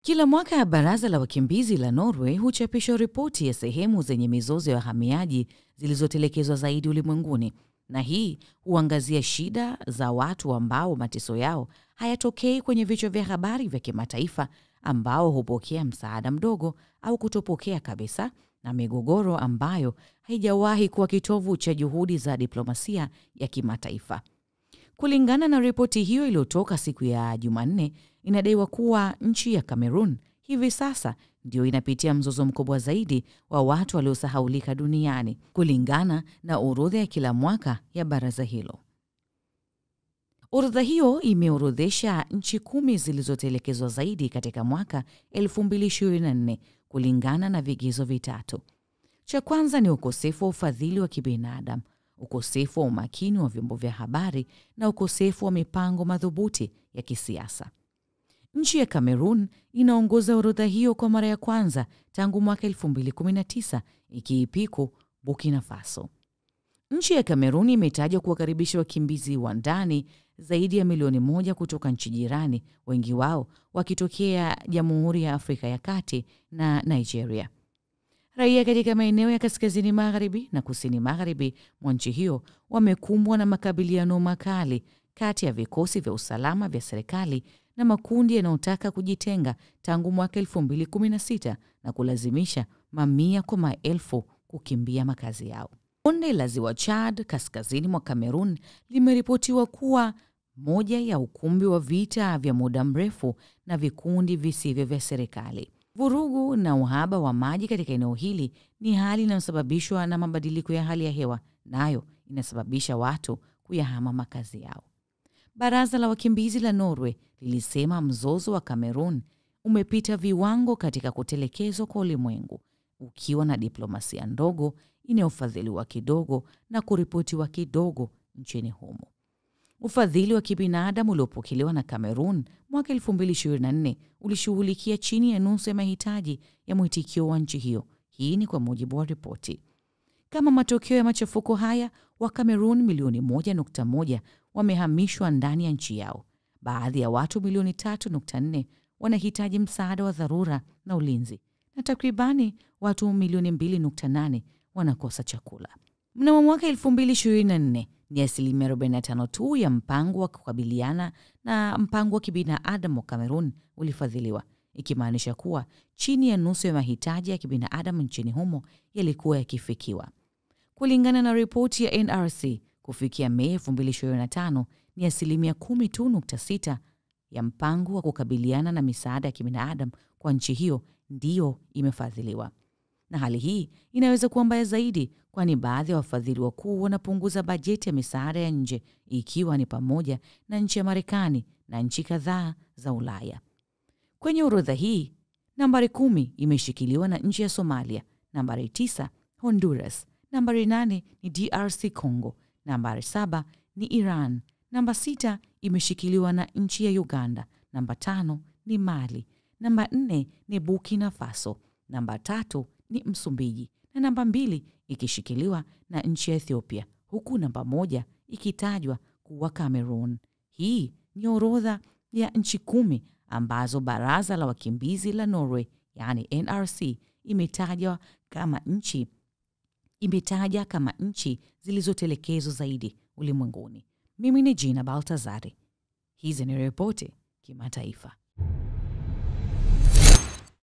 Kila mwaka Baraza la Wakimbizi la Norway huchapisha ripoti ya sehemu zenye mizozo ya wahamiaji zilizotelekezwa zaidi ulimwenguni, na hii huangazia shida za watu ambao mateso yao hayatokei kwenye vichwa vya habari vya kimataifa, ambao hupokea msaada mdogo au kutopokea kabisa, na migogoro ambayo haijawahi kuwa kitovu cha juhudi za diplomasia ya kimataifa. Kulingana na ripoti hiyo iliyotoka siku ya Jumanne, inadaiwa kuwa nchi ya Cameroon hivi sasa ndio inapitia mzozo mkubwa zaidi wa watu waliosahaulika duniani, kulingana na orodha ya kila mwaka ya baraza hilo. Orodha hiyo imeorodhesha nchi 10 zilizotelekezwa zaidi katika mwaka 2024 kulingana na vigezo vitatu. Cha kwanza ni ukosefu wa ufadhili wa kibinadamu, ukosefu wa umakini wa vyombo vya habari na ukosefu wa mipango madhubuti ya kisiasa. Nchi ya Cameroon inaongoza orodha hiyo kwa mara ya kwanza tangu mwaka 2019, ikiipiku Burkina Faso. Nchi ya Cameroon imetajwa kuwakaribisha wakimbizi wa ndani zaidi ya milioni 1 kutoka nchi jirani, wengi wao wakitokea Jamhuri ya Afrika ya Kati na Nigeria. Raia katika maeneo ya kaskazini magharibi na kusini magharibi mwa nchi hiyo wamekumbwa na makabiliano makali kati ya vikosi vya usalama vya serikali na makundi yanayotaka kujitenga tangu mwaka 2016 na kulazimisha mamia kwa maelfu kukimbia makazi yao. Bonde la Ziwa Chad kaskazini mwa Cameroon limeripotiwa kuwa moja ya ukumbi wa vita vya muda mrefu na vikundi visivyo vya serikali. Vurugu na uhaba wa maji katika eneo hili ni hali inayosababishwa na mabadiliko ya hali ya hewa, nayo inasababisha watu kuyahama makazi yao. Baraza la Wakimbizi la Norway lilisema mzozo wa Cameroon umepita viwango katika kutelekezwa kwa ulimwengu, ukiwa na diplomasia ndogo inayofadhiliwa kidogo na kuripotiwa kidogo nchini humo. Ufadhili wa kibinadamu uliopokelewa na Cameroon mwaka 2024 ulishughulikia chini ya nusu ya mahitaji ya mwitikio wa nchi hiyo. Hii ni kwa mujibu wa ripoti. Kama matokeo ya machafuko haya, wa Cameroon milioni 1.1 wamehamishwa ndani ya nchi yao. Baadhi ya watu milioni 3.4 wanahitaji msaada wa dharura na ulinzi, na takribani watu milioni 2.8 wanakosa chakula. Mnamo mwaka 2024 ni asilimia 45 tu ya mpango wa kukabiliana na mpango wa kibinadamu wa Cameroon ulifadhiliwa, ikimaanisha kuwa chini ya nusu ya mahitaji ya kibinadamu nchini humo yalikuwa yakifikiwa. Kulingana na ripoti ya NRC, kufikia Mei 2025 ni asilimia 10.6 ya mpango wa kukabiliana na misaada ya kibinadamu kwa nchi hiyo ndiyo imefadhiliwa. Na hali hii inaweza kuwa mbaya zaidi, kwani baadhi ya wafadhili wakuu wanapunguza bajeti ya misaada ya nje, ikiwa ni pamoja na nchi ya Marekani na nchi kadhaa za Ulaya. Kwenye orodha hii, nambari 10 imeshikiliwa na nchi ya Somalia, nambari 9 Honduras, nambari 8 ni DRC Congo, nambari 7 ni Iran, namba 6 imeshikiliwa na nchi ya Uganda, namba 5 ni Mali, namba 4 ni Burkina Faso, namba 3 ni Msumbiji, na namba 2 ikishikiliwa na nchi ya Ethiopia, huku namba 1 ikitajwa kuwa Cameroon. Hii ni orodha ya nchi 10 ambazo Baraza la Wakimbizi la Norway, yani NRC, imetaja kama nchi zilizotelekezwa zaidi ulimwenguni. Mimi ni Gina Baltazari. Hizi ni ripoti kimataifa.